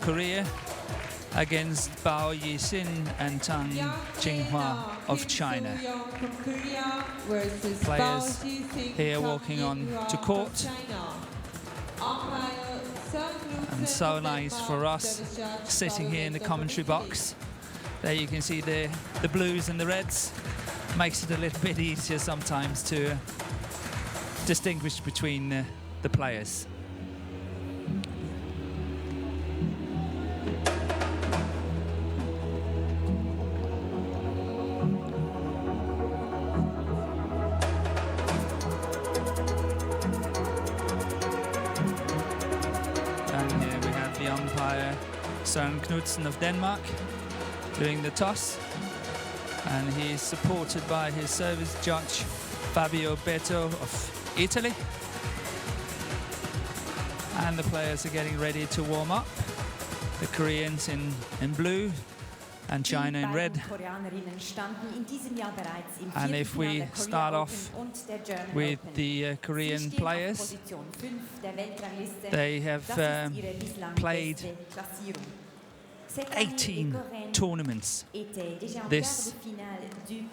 Korea against Bao Yixin and Tang Jinghua of China. Players here walking on to court. And so nice for us sitting here in the commentary box. There you can see the blues and the reds. Makes it a little bit easier sometimes to distinguish between the players. And here we have the umpire Søren Knudsen of Denmark doing the toss, and he is supported by his service judge Fabio Beto of Italy. And the players are getting ready to warm up. The Koreans in blue and China in red. And if we start off with the Korean players, they have played 18 tournaments this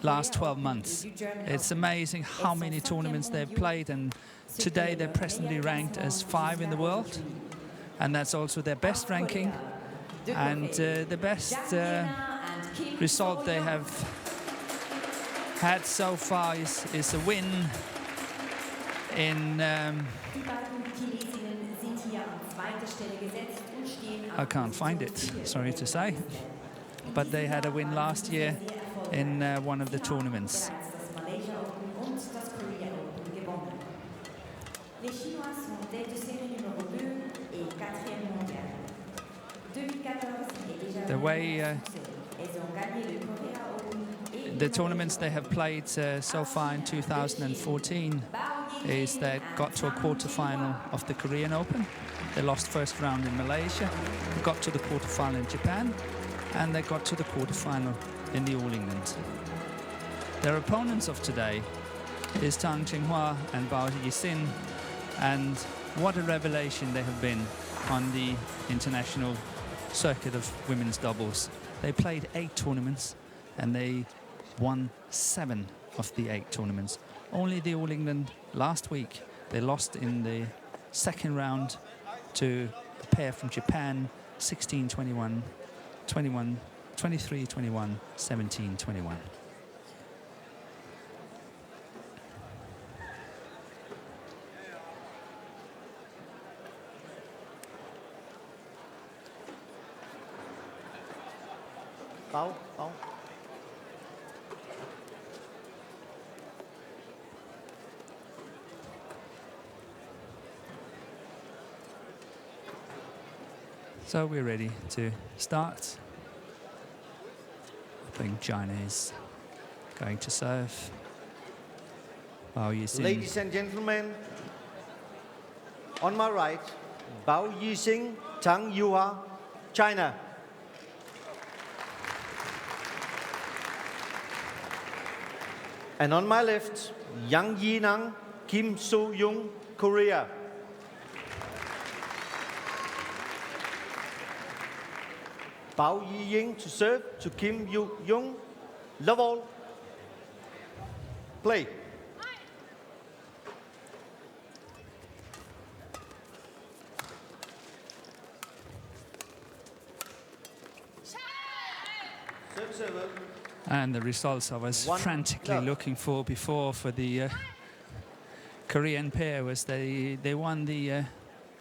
last 12 months. It's amazing how many tournaments they've played, and today they're presently ranked as 5 in the world, and that's also their best ranking. And the best result they have had so far is a win in I can't find it, sorry to say, but they had a win last year in one of the tournaments. The way the tournaments they have played so far in 2014 is they got to a quarter-final of the Korean Open. They lost first round in Malaysia, got to the quarter-final in Japan, and they got to the quarter-final in the All England. Their opponents of today is Tang Jinghua and Bao Yixin, and what a revelation they have been on the international circuit of women's doubles. They played 8 tournaments and they won 7 of the 8 tournaments. Only the All England last week, they lost in the second round to a pair from Japan, 16-21, 21, 23-21, 17-21. Bao. So we're ready to start. I think China is going to serve. Bao Yixin. Ladies and gentlemen, on my right, Bao Yixin, Tang Jinghua, China. And on my left, Yang Yinang, Kim So-young, Korea. Bao Yixin to serve to Kim Yoo-young. Love all. Play. And the results I was frantically looking for before for the Korean pair was they won the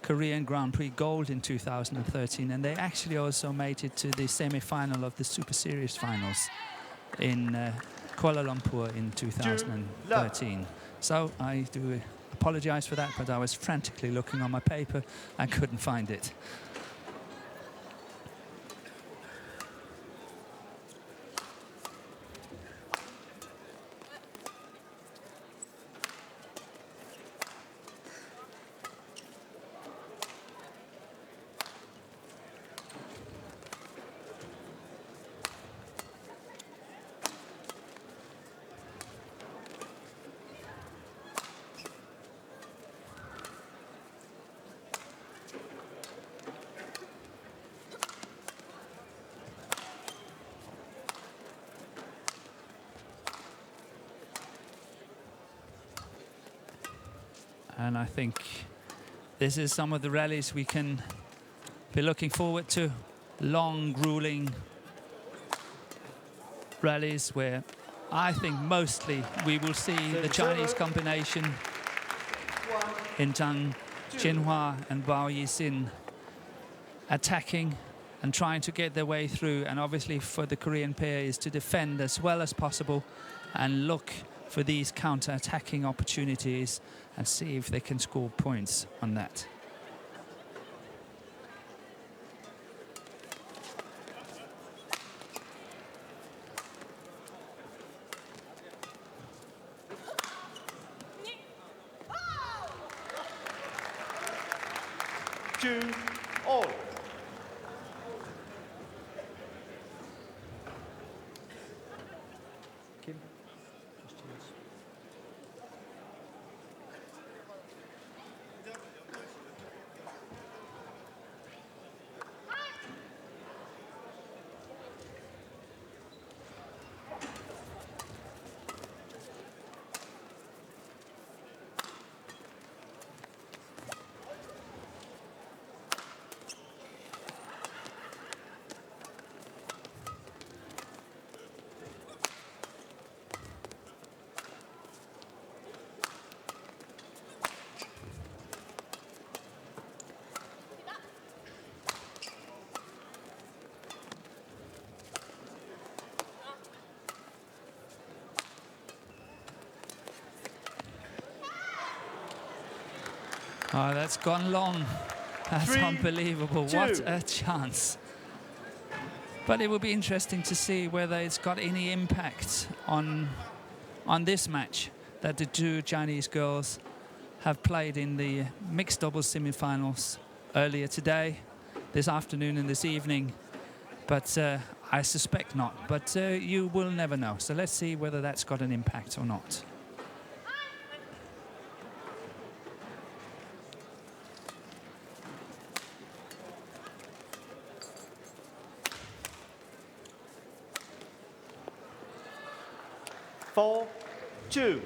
Korean Grand Prix Gold in 2013, and they actually also made it to the semi-final of the Superseries finals in Kuala Lumpur in 2013. So I do apologize for that, but I was frantically looking on my paper and couldn't find it. And I think this is some of the rallies we can be looking forward to. Long, grueling rallies where I think mostly we will see the Chinese combination in Zhang Jinhua and Bao Yixin attacking and trying to get their way through. And obviously for the Korean pair is to defend as well as possible and look for these counter-attacking opportunities and see if they can score points on that. Two, all. Kim, just yours. Oh, that's gone long. That's 3, unbelievable. 2. What a chance. But it will be interesting to see whether it's got any impact on this match that the two Chinese girls have played in the mixed doubles semi-finals earlier today, this afternoon and this evening. But I suspect not. But you will never know. So let's see whether that's got an impact or not. Four, two.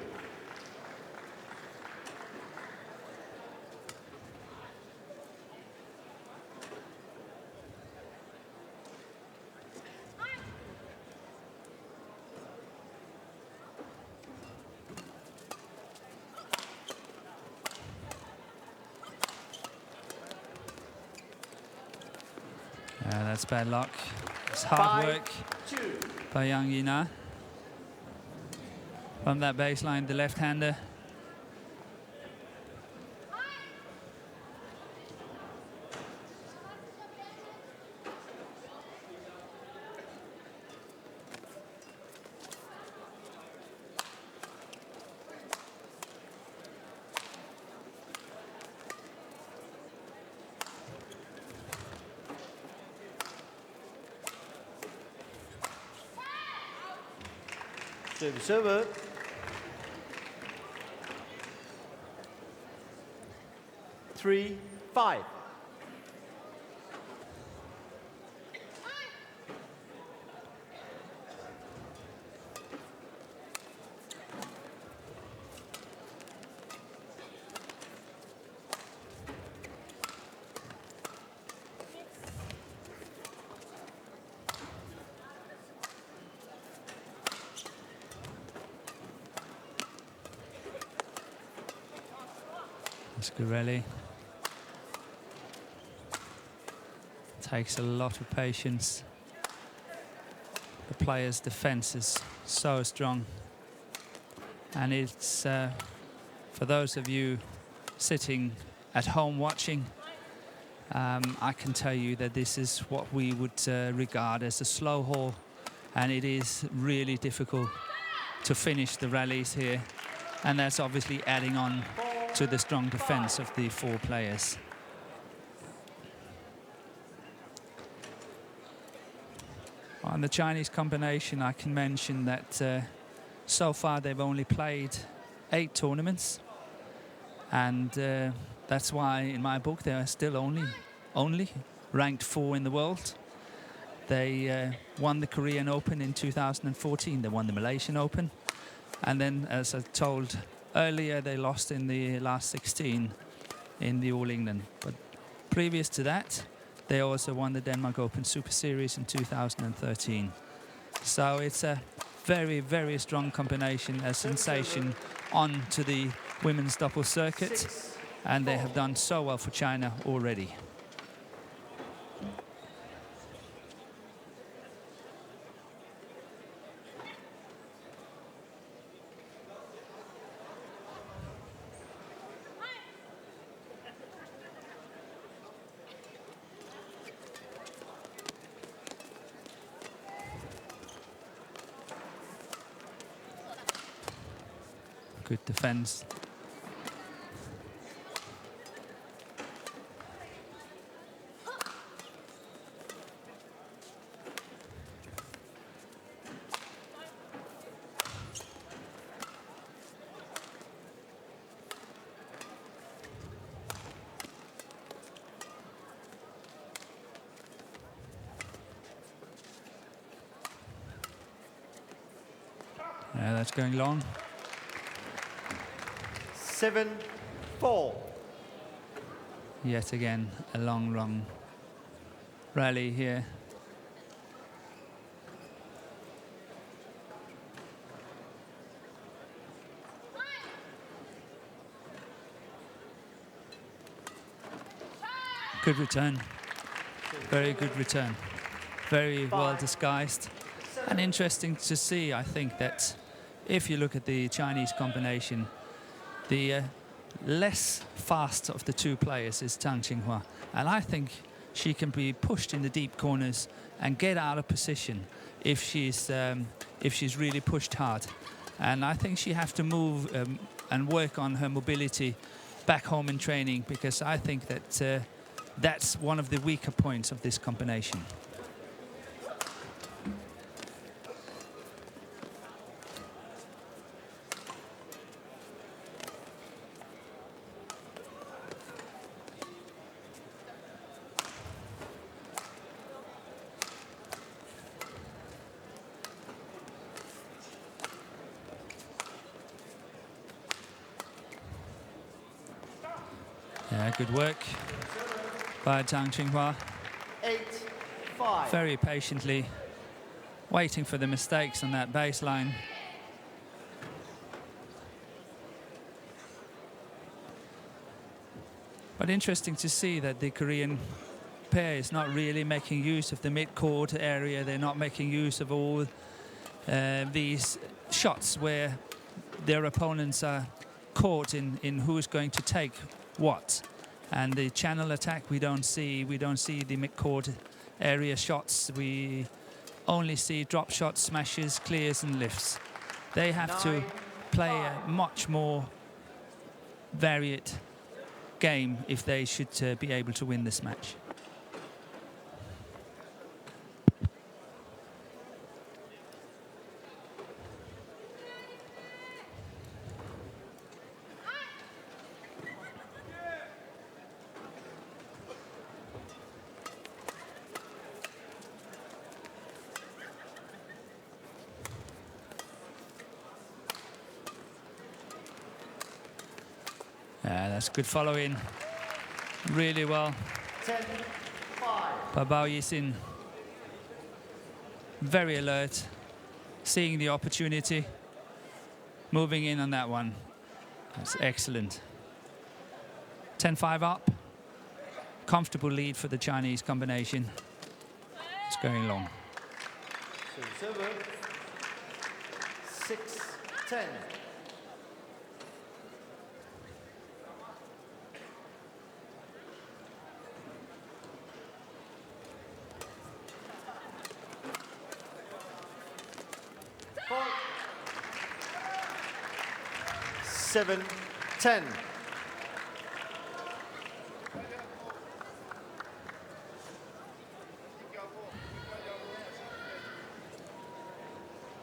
That's bad luck. It's hard 5, work 2. by Yang Yina. From that baseline, the left-hander. Service server. Three, 5. That's good rally. Takes a lot of patience. The player's defense is so strong. And it's, for those of you sitting at home watching, I can tell you that this is what we would regard as a slow haul. And it is really difficult to finish the rallies here. And that's obviously adding on to the strong defense of the four players. On the Chinese combination, I can mention that so far they've only played 8 tournaments. And that's why, in my book, they are still only ranked 4 in the world. They won the Korean Open in 2014. They won the Malaysian Open. And then, as I told Earlier, they lost in the last 16 in the All England. But previous to that, they also won the Denmark Open Superseries in 2013. So it's a very, very strong combination, a sensation on to the women's double circuit. And they have done so well for China already. Good defense. Yeah, that's going long. 7-4. Yet again, a long rally here. Good return. Very good return. Very well disguised. And interesting to see, I think, that if you look at the Chinese combination, the less fast of the two players is Tang Qinghua. And I think she can be pushed in the deep corners and get out of position if she's really pushed hard. And I think she has to move and work on her mobility back home in training, because I think that that's one of the weaker points of this combination. Yeah, good work by Tang Qinghua. 8-5. Very patiently waiting for the mistakes on that baseline. But interesting to see that the Korean pair is not really making use of the mid-court area. They're not making use of all these shots where their opponents are caught in who's going to take what. And the channel attack we don't see the mid-court area shots. We only see drop shots, smashes, clears and lifts. They have to play a much more varied game if they should be able to win this match. That's good following. Really well. 10-5. By Bao Yixin. Very alert. Seeing the opportunity. Moving in on that one. That's excellent. 10-5 up. Comfortable lead for the Chinese combination. It's going long. Server. 6-10. Ball. 7-10.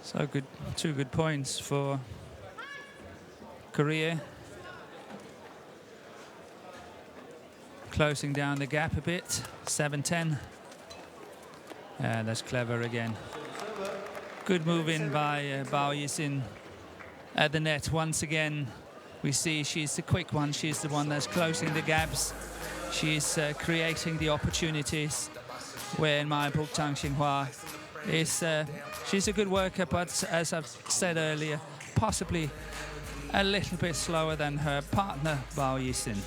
So good, 2 good points for Korea. Closing down the gap a bit, 7-10. That's clever again. Good move in by Bao Yixin at the net once again. We see she's the quick one. She's the one that's closing the gaps. She's creating the opportunities. Where in my book, Tang Xinghua is she's a good worker, but as I've said earlier, possibly a little bit slower than her partner, Bao Yixin.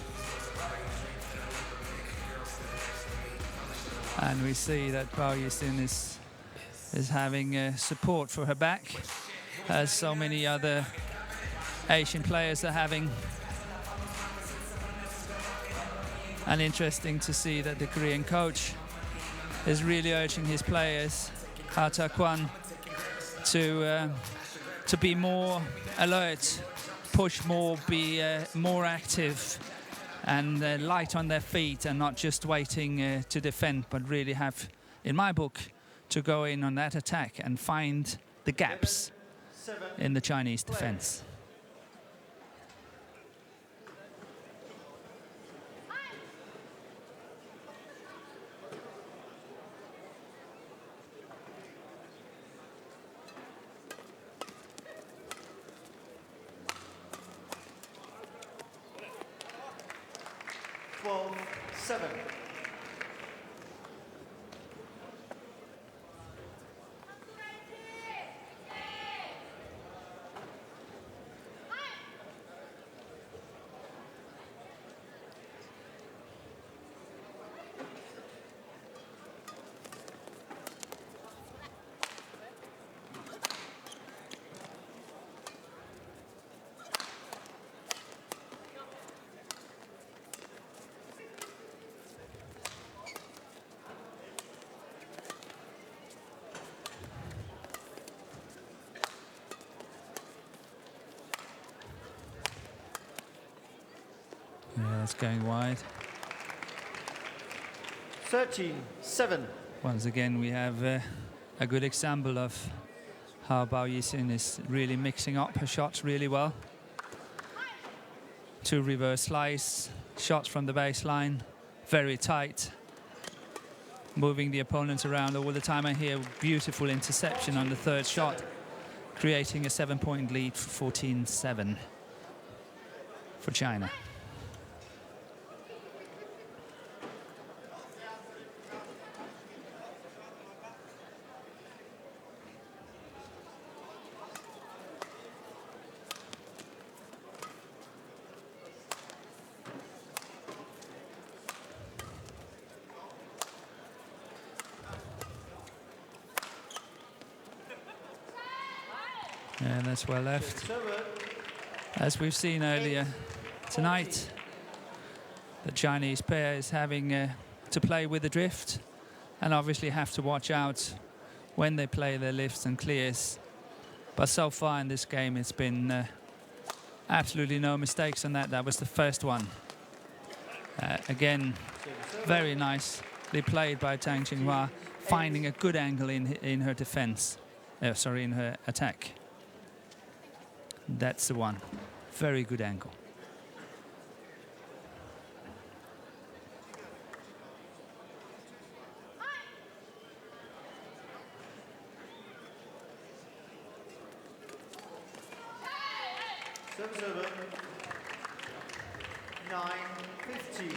And we see that Bao Yixin is having support for her back, as so many other Asian players are having. And interesting to see that the Korean coach is really urging his players, Ha Ta-Kwan, to be more alert, push more, be more active, and light on their feet, and not just waiting to defend, but really have, in my book, to go in on that attack and find the gaps in the Chinese defense. Yeah, that's going wide. 13-7. Once again, we have a good example of how Bao Yixin is really mixing up her shots really well. 2 reverse slice, shots from the baseline, very tight, moving the opponents around all the time. And here, beautiful interception on the third shot, creating a 7-point lead for 14-7 for China. And that's well left. As we've seen earlier tonight, the Chinese pair is having to play with the drift, and obviously have to watch out when they play their lifts and clears. But so far in this game, it's been absolutely no mistakes on that. That was the first one. Again, very nicely played by Tang Xinghua, finding a good angle in her defense. In her attack. That's the one. Very good angle. Service over. 9-15.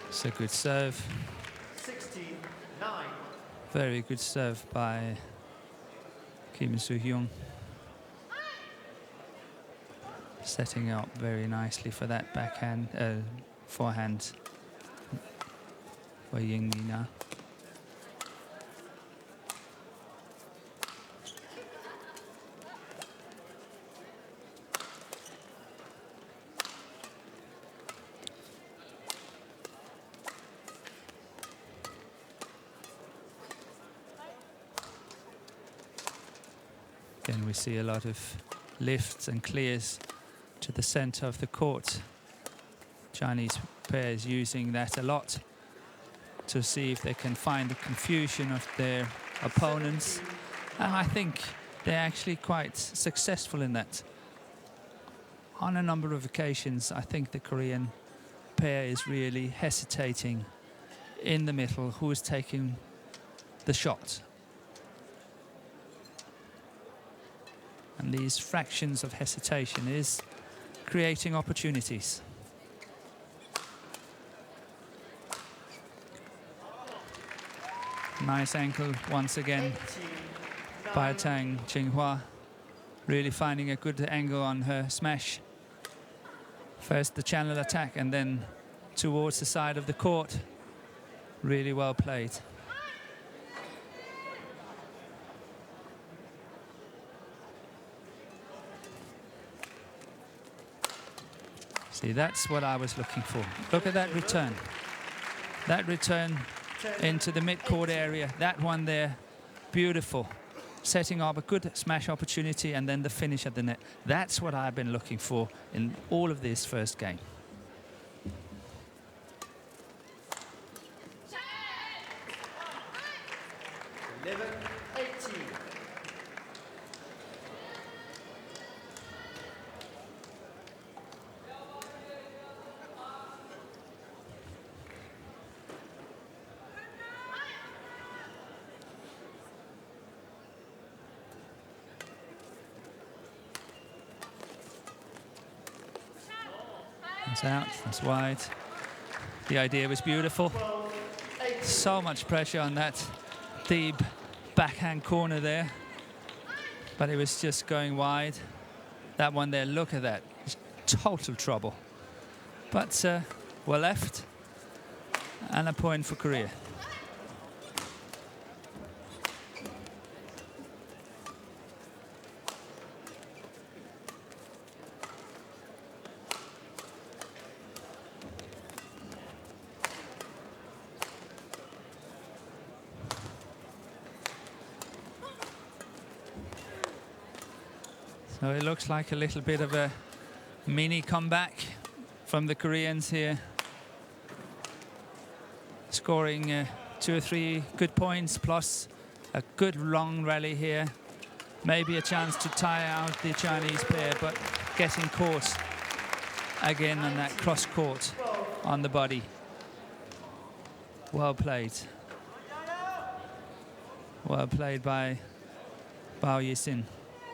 It's a good serve. 16-9. Very good serve by Kim Soo-hyung. Setting up very nicely for that backhand, forehand for Ying Nina. Again, we see a lot of lifts and clears to the center of the court. Chinese pairs using that a lot to see if they can find the confusion of their opponents. And I think they're actually quite successful in that. On a number of occasions, I think the Korean pair is really hesitating in the middle, who is taking the shot. And these fractions of hesitation is creating opportunities. Nice ankle once again by Tang Qinghua, really finding a good angle on her smash. First the channel attack and then towards the side of the court. Really well played. See, that's what I was looking for. Look at that return. That return into the mid-court area. That one there, beautiful. Setting up a good smash opportunity and then the finish at the net. That's what I've been looking for in all of this first game. It's out, it's wide. The idea was beautiful. So much pressure on that deep backhand corner there. But it was just going wide. That one there, look at that. It's total trouble. But well left. And a point for Korea. So it looks like a little bit of a mini comeback from the Koreans here. Scoring 2 or 3 good points plus a good long rally here. Maybe a chance to tie out the Chinese pair, but getting caught again on that cross court on the body. Well played. Well played by Bao Yixin.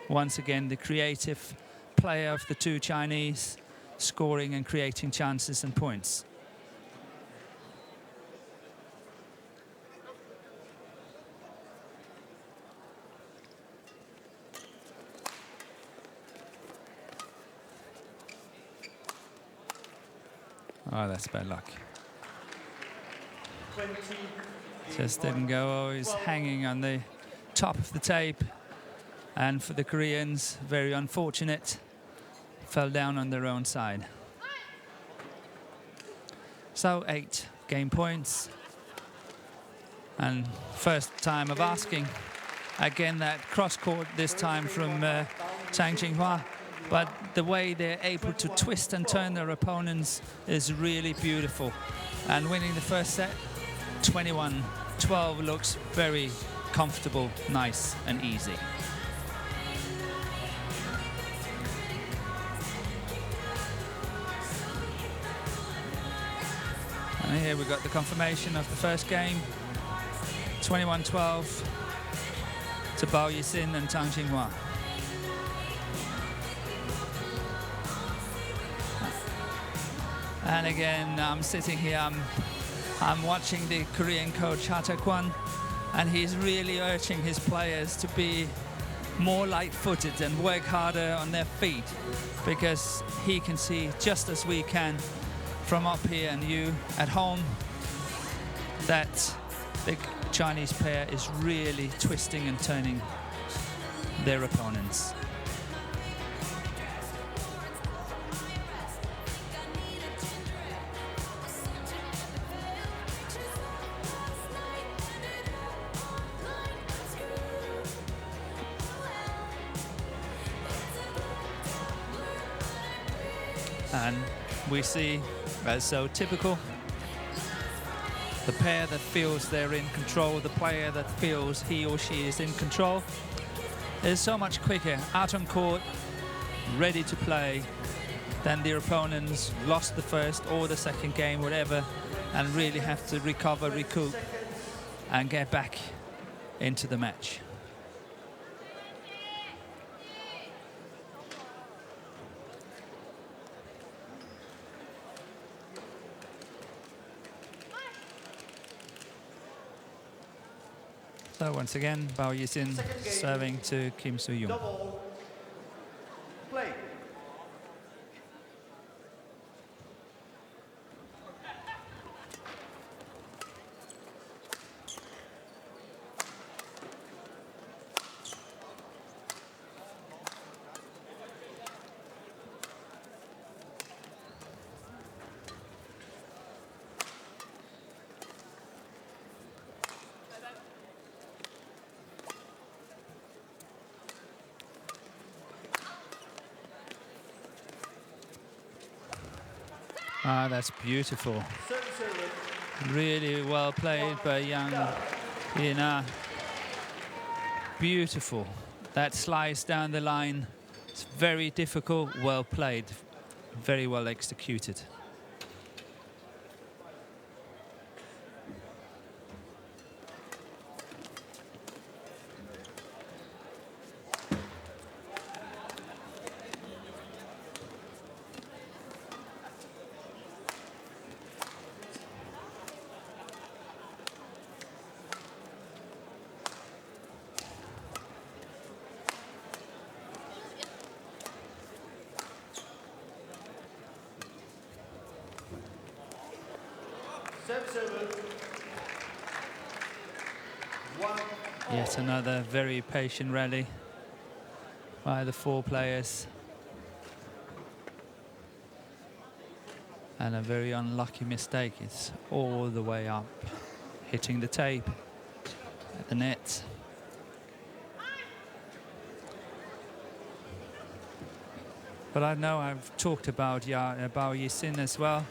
Once again, the creative player of the two Chinese, scoring and creating chances and points. Oh, that's bad luck. Just didn't go. Always hanging on the top of the tape. And for the Koreans, very unfortunate, fell down on their own side. So 8 game points. And first time of asking. Again, that cross court this time from Tang Qinghua. But the way they're able to twist and turn their opponents is really beautiful. And winning the first set, 21-12, looks very comfortable, nice and easy. And here we've got the confirmation of the first game, 21-12 to Bao Yixin and Tang Qinghua. And again, I'm sitting here, I'm watching the Korean coach Ha Tae-kwon, and he's really urging his players to be more light-footed and work harder on their feet, because he can see, just as we can from up here and you at home, that the Chinese pair is really twisting and turning their opponents. And we see, as so typical, the pair that feels they're in control, the player that feels he or she is in control, is so much quicker, out on court, ready to play, then their opponents lost the first or the second game, whatever, and really have to recover, recoup, and get back into the match. So once again, Bao Yixin serving to Kim Soo-young. Double play. Ah, that's beautiful. Really well played by Yang Yina. Beautiful. That slice down the line. It's very difficult, well played, very well executed. Yet another very patient rally by the four players. And a very unlucky mistake. It's all the way up, hitting the tape at the net. But I know I've talked about Bao Yixin as well.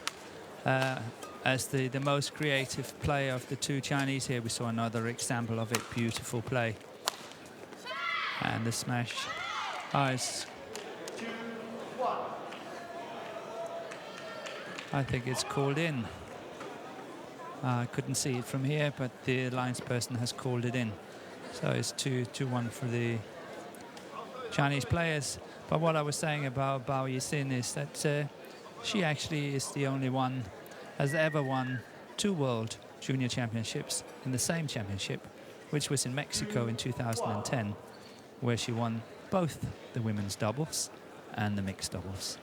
As the most creative player of the two Chinese here. We saw another example of it, beautiful play. And the smash. I think it's called in. I couldn't see it from here, but the linesperson has called it in. So it's 2-1 for the Chinese players. But what I was saying about Bao Yixin is that she actually is the only one has ever won 2 World Junior Championships in the same championship, which was in Mexico in 2010, where she won both the women's doubles and the mixed doubles.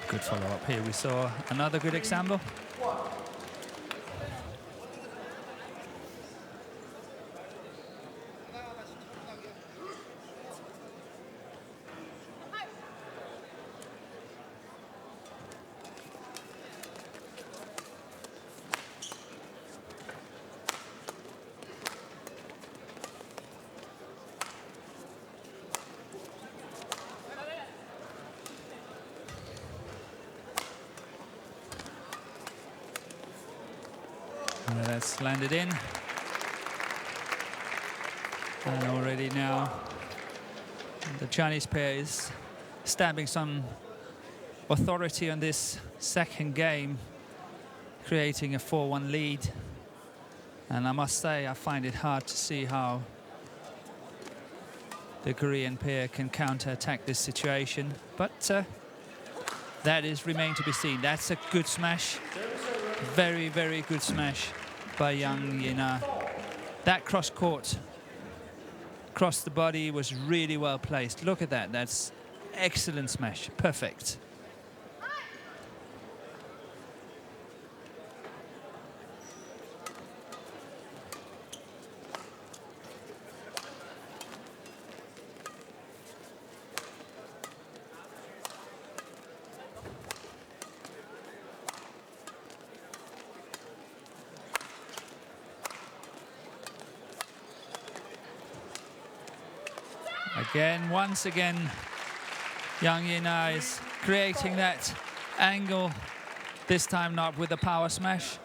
Good follow-up here. We saw another good example. That's landed in. And already now the Chinese pair is stabbing some authority on this second game, creating a 4-1 lead. And I must say, I find it hard to see how the Korean pair can counter-attack this situation. But that is remain to be seen. That's a good smash. Very, very good smash by Yang Yina. That cross court, across the body, was really well placed. Look at that. That's excellent smash. Perfect. Again, once again, Yang Yina is creating that angle This time not with a power smash,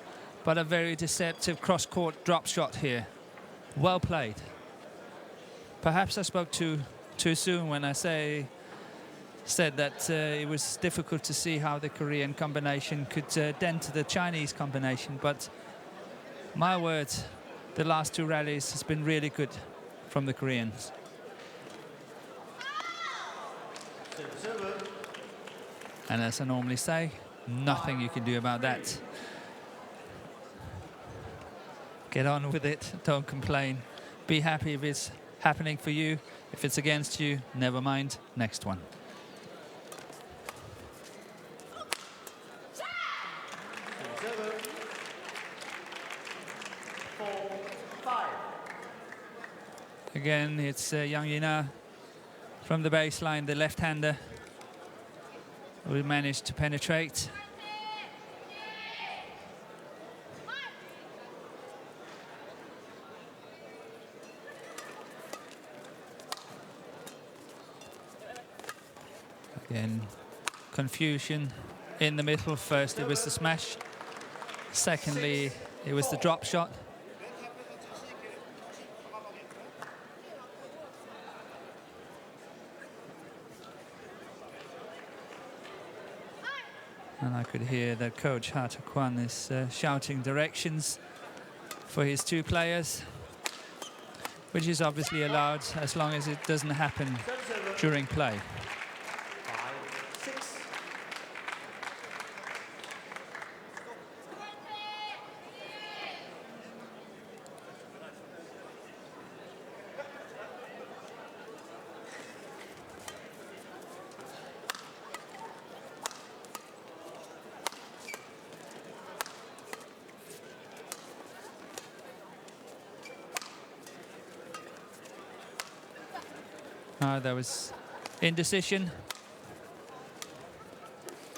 but a very deceptive cross-court drop shot here. Well played. Perhaps I spoke too soon when I said that it was difficult to see how the Korean combination could dent the Chinese combination, but my word, the last two rallies has been really good from the Koreans. And as I normally say, nothing you can do about that. Get on with it, don't complain. Be happy if it's happening for you. If it's against you, never mind, next one. Again, it's Yang Yina from the baseline, the left-hander, who managed to penetrate. Again, confusion in the middle. First it was the smash, secondly it was the drop shot. And I could hear that coach Ha Ta-Kwan is shouting directions for his two players, which is obviously allowed as long as it doesn't happen during play. There was indecision.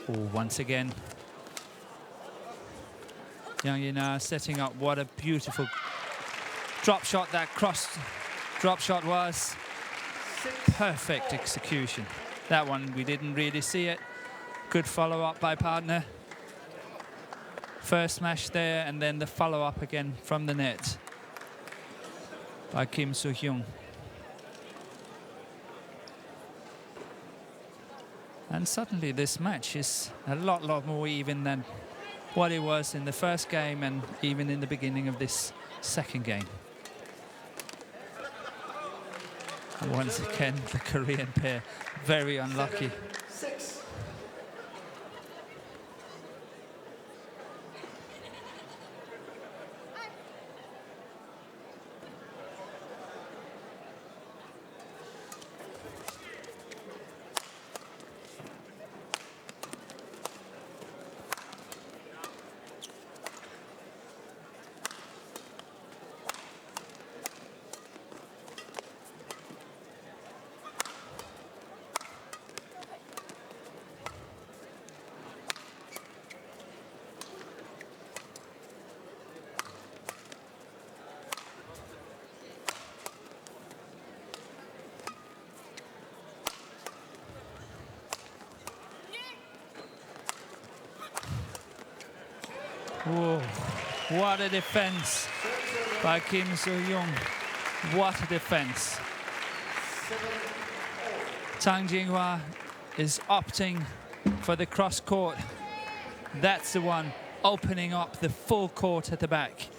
Oh, once again, Yang Yina setting up. What a beautiful drop shot that cross drop shot was. Perfect execution. That one we didn't really see it. Good follow-up by partner. First smash there, and then the follow-up again from the net by Kim Soo-hyung. And suddenly this match is a lot more even than what it was in the first game and even in the beginning of this second game. And once again, the Korean pair very unlucky. Whoa, what a defense by Kim Soo-hyung. What a defense. Tang Jinghua is opting for the cross court. That's the one opening up the full court at the back.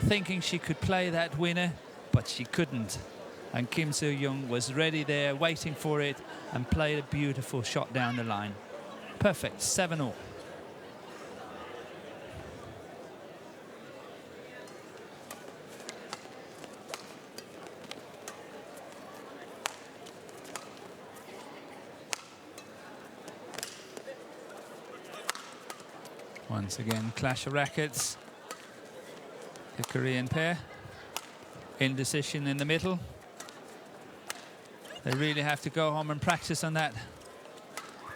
Thinking she could play that winner, but she couldn't. And Kim Soo-hyung was ready there, waiting for it, and played a beautiful shot down the line. Perfect, 7-all. Once again, clash of rackets. The Korean pair. Indecision in the middle. They really have to go home and practice on that.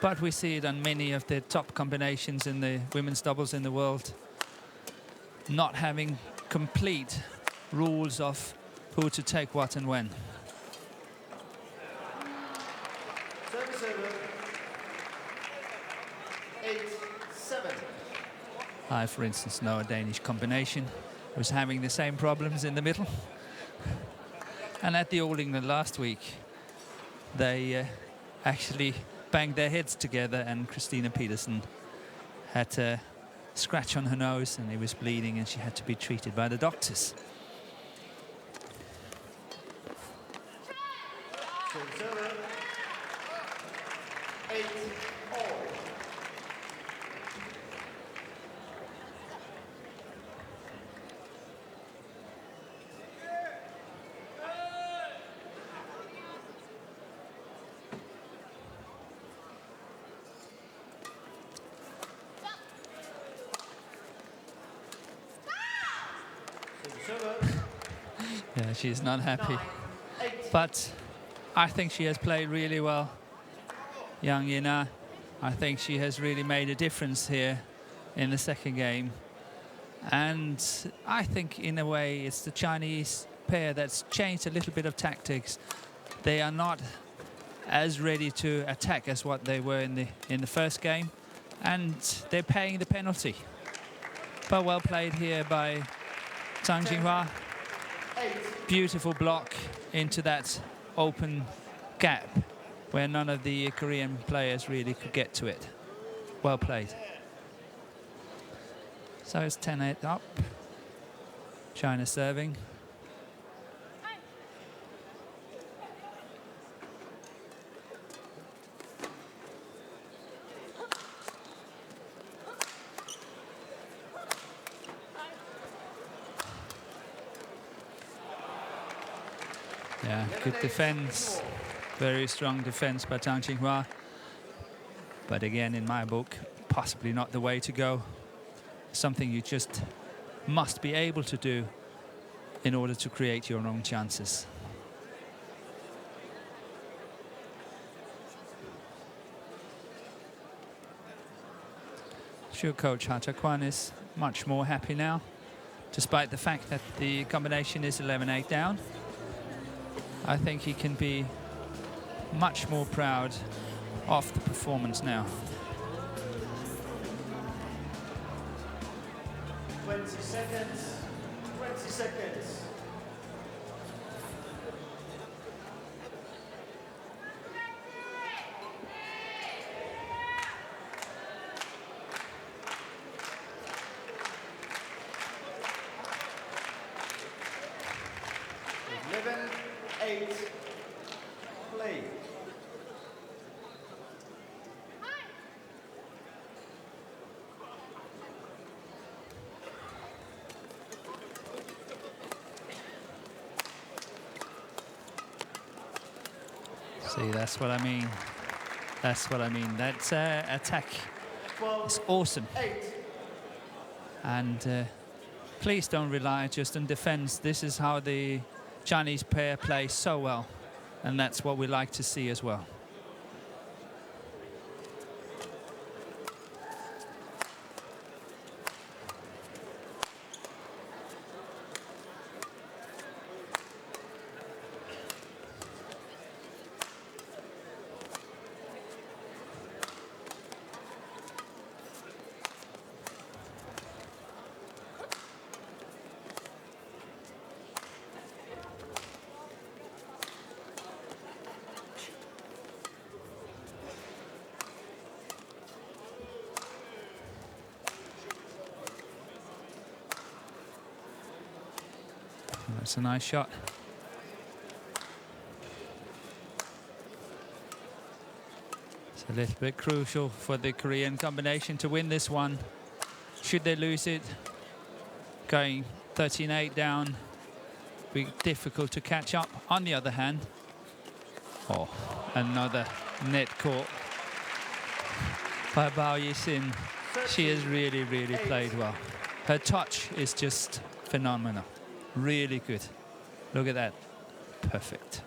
But we see it on many of the top combinations in the women's doubles in the world. Not having complete rules of who to take what and when. 7. I, for instance, know a Danish combination was having the same problems in the middle. And at the All England last week, they actually banged their heads together, and Christina Peterson had a scratch on her nose and it was bleeding, and she had to be treated by the doctors. Server 8-all. Yeah, she's not happy. But I think she has played really well, Yang Yina. I think she has really made a difference here in the second game. And I think, in a way, it's the Chinese pair that's changed a little bit of tactics. They are not as ready to attack as what they were in the first game, and they're paying the penalty. But well played here by Zhang Jinhua. Beautiful block into that open gap where none of the Korean players really could get to it. Well played. So it's 10-8 up. China serving. Yeah, good defense. Very strong defense by Zhang Jinhua. But again, in my book, possibly not the way to go. Something you just must be able to do in order to create your own chances. Sure, coach Ha Kwan is much more happy now, despite the fact that the combination is 11-8 down. I think he can be much more proud of the performance now. 20 seconds. 20 seconds. Play. See, that's what I mean. That's what I mean. That attack is awesome. 8. And please don't rely just on defense. This is how the Chinese pair play so well. And that's what we like to see as well. That's a nice shot. It's a little bit crucial for the Korean combination to win this one. Should they lose it, going 13-8 down, be difficult to catch up. On the other hand, oh, another net caught by Bao Yixin. She has really, really played well. Her touch is just phenomenal. Really good. Look at that. Perfect.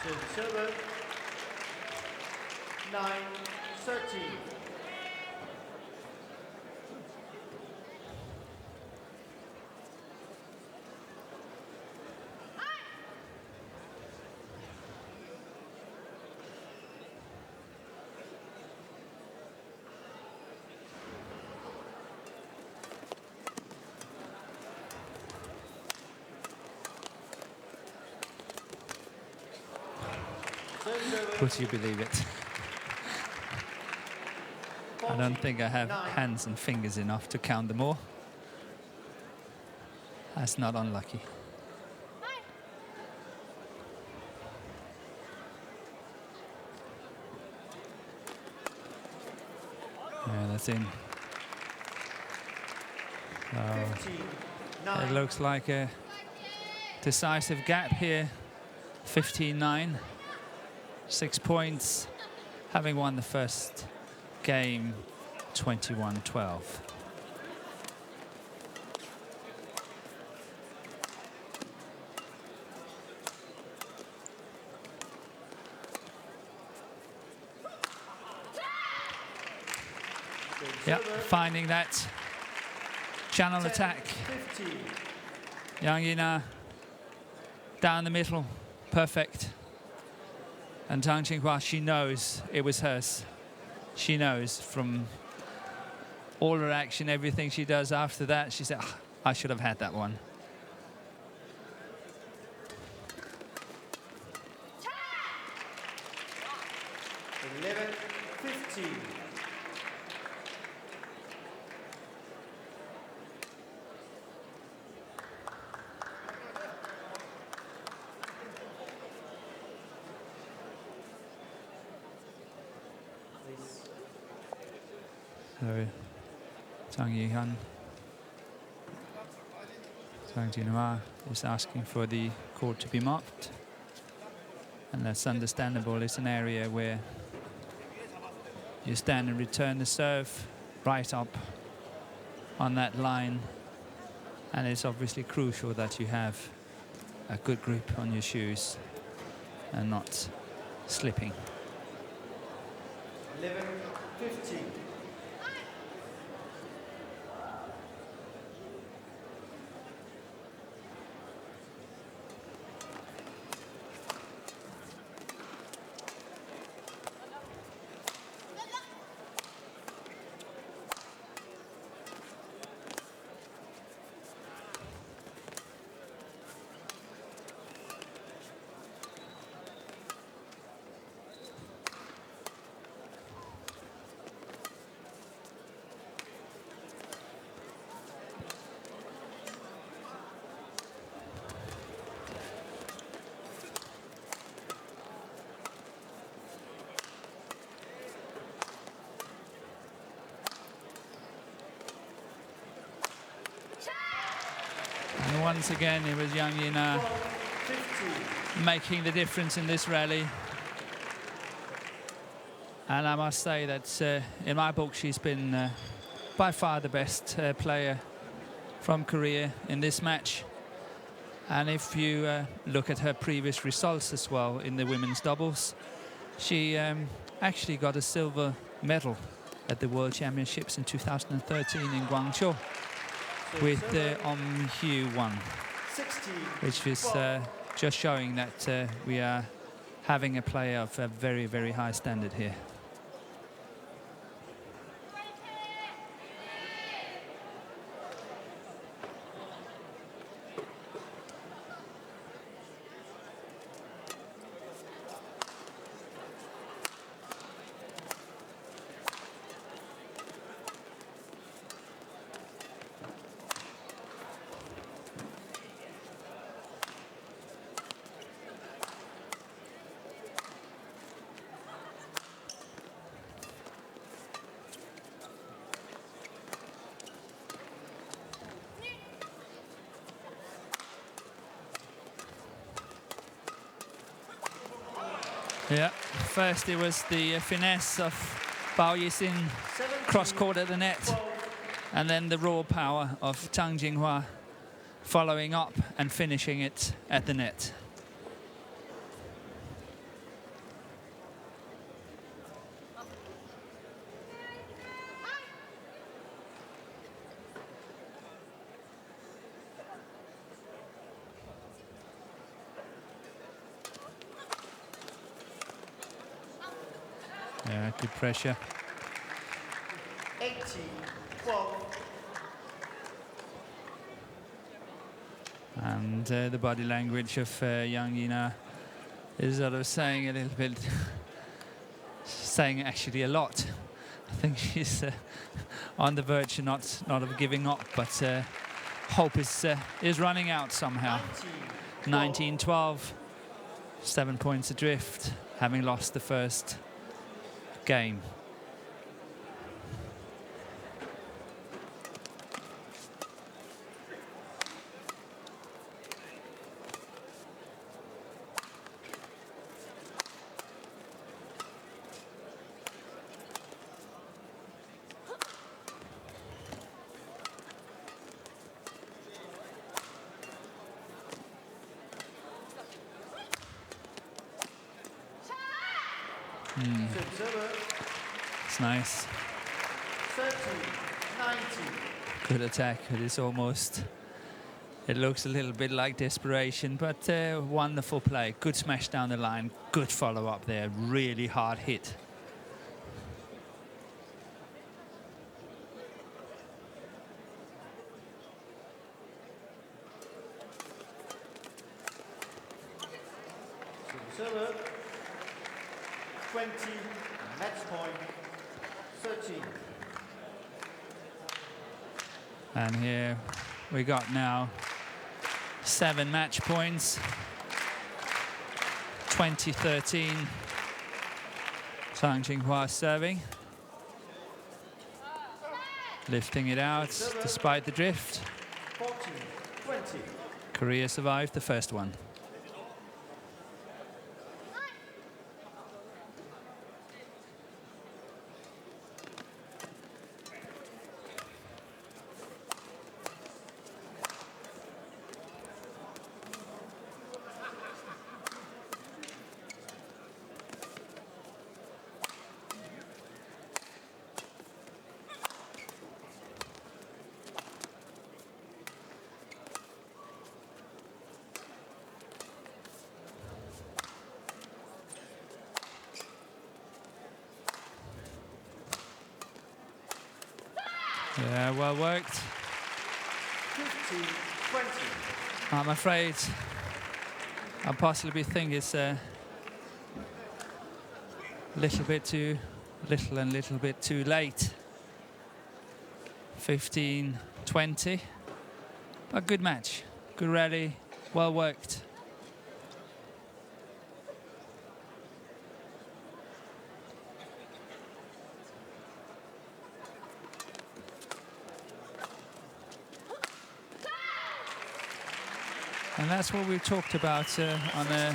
So the server, 9-13. Would you believe it? I don't think I have hands and fingers enough to count them all. That's not unlucky. Yeah, that's in. It looks like a decisive gap here. 15-9. 6 points, having won the first game 21-12. Yep, finding that channel attack. Yang Yina down the middle, perfect. And Tang Jinghua, she knows it was hers. She knows from all her action, everything she does after that, she said, oh, I should have had that one. So, Zhang Yihan, Zhang Jinhua is asking for the court to be marked. And that's understandable. It's an area where you stand and return the serve right up on that line. And it's obviously crucial that you have a good grip on your shoes and not slipping. 11-15. And once again, it was Yang Yina making the difference in this rally. And I must say that in my book, she's been by far the best player from Korea in this match. And if you look at her previous results as well in the women's doubles, she actually got a silver medal at the World Championships in 2013 in Guangzhou with Hyu Won, which is just showing that we are having a player of a very, very high standard here. Yeah, first it was the finesse of Bao Yixin cross-court at the net, and then the raw power of Tang Jinghua following up and finishing it at the net. Yeah, good pressure. 18-12. And the body language of Yang Yina is sort of saying a little bit, saying actually a lot. I think she's on the verge of not of giving up, but hope is running out somehow. 19-12, 7 points adrift, having lost the first game. It's nice. 30-19. Good attack. It is almost, it looks a little bit like desperation, but wonderful play. Good smash down the line. Good follow up there. Really hard hit. Server 20, match point 13. And here we got now 7 match points. 20-13. Zhang Jinghua serving. Lifting it out despite the drift. 14-20. Korea survived the first one. Yeah, well worked. 15-20. I'm afraid I possibly think it's a little bit too little and little bit too late. 15-20. A good match, good rally, well worked. And that's what we talked about on an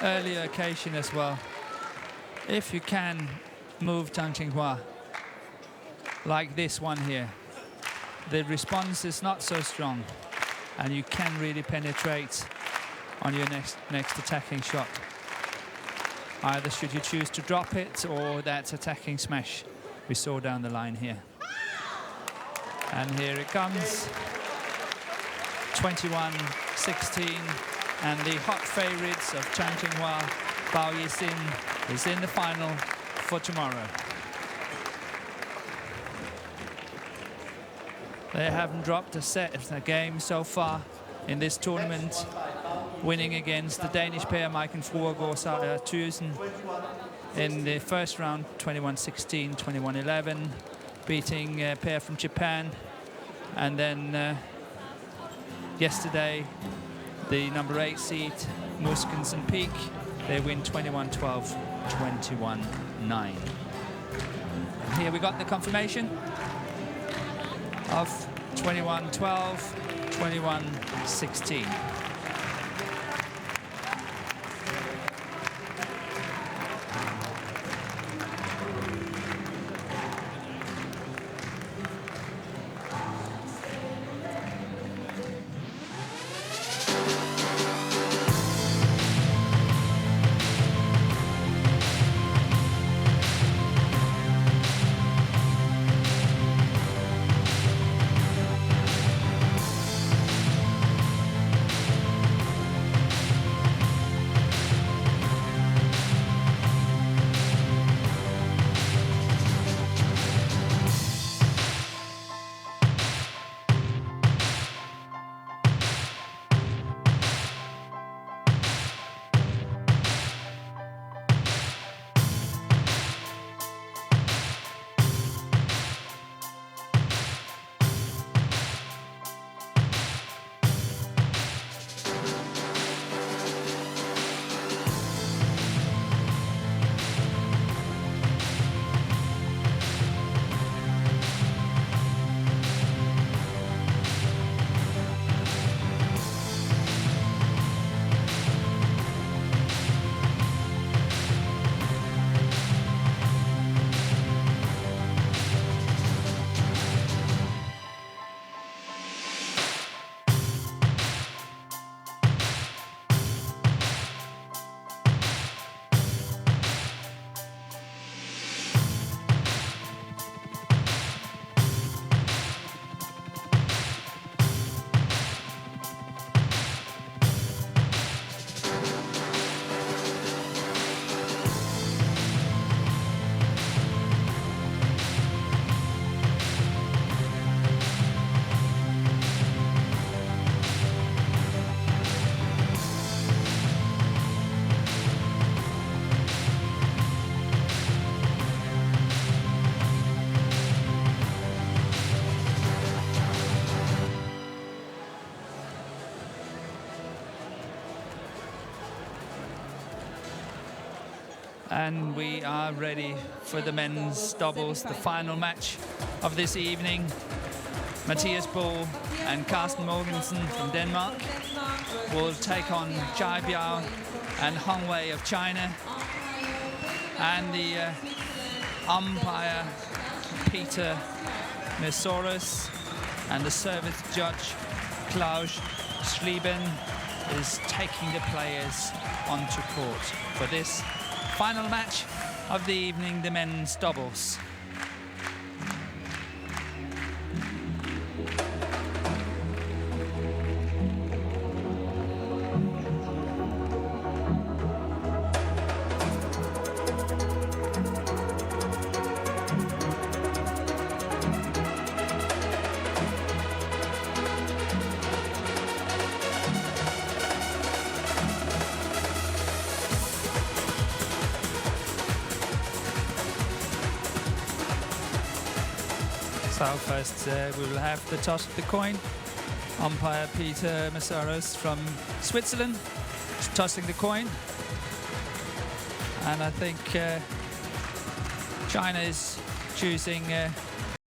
earlier occasion as well. If you can move Zhang Jinghua like this one here, the response is not so strong, and you can really penetrate on your next attacking shot. Either should you choose to drop it or that attacking smash we saw down the line here. And here it comes. 21-16, and the hot favorites of Zhang Jinghua, Bao Yixin, is in the final for tomorrow. They haven't dropped a set of the game so far in this tournament, winning against the Danish pair Maiken Fruergaard Thuesen in the first round, 21-16, 21-11, beating a pair from Japan, and then yesterday, the number 8 seed, Muskens and Peak, they win 21-12, 21-9. Here we got the confirmation of 21-12, 21-16. And we are ready for the men's doubles, the final match of this evening. Mathias Bull and Carsten Mogensen from Denmark will take on Jai Biao and Hong Wei of China. And the umpire, Peter Mesoros, and the service judge, Klaus Schlieben, is taking the players onto court for this final match of the evening, the men's doubles. So first we will have the toss of the coin. Umpire Peter Mesoros from Switzerland is tossing the coin. And I think China is choosing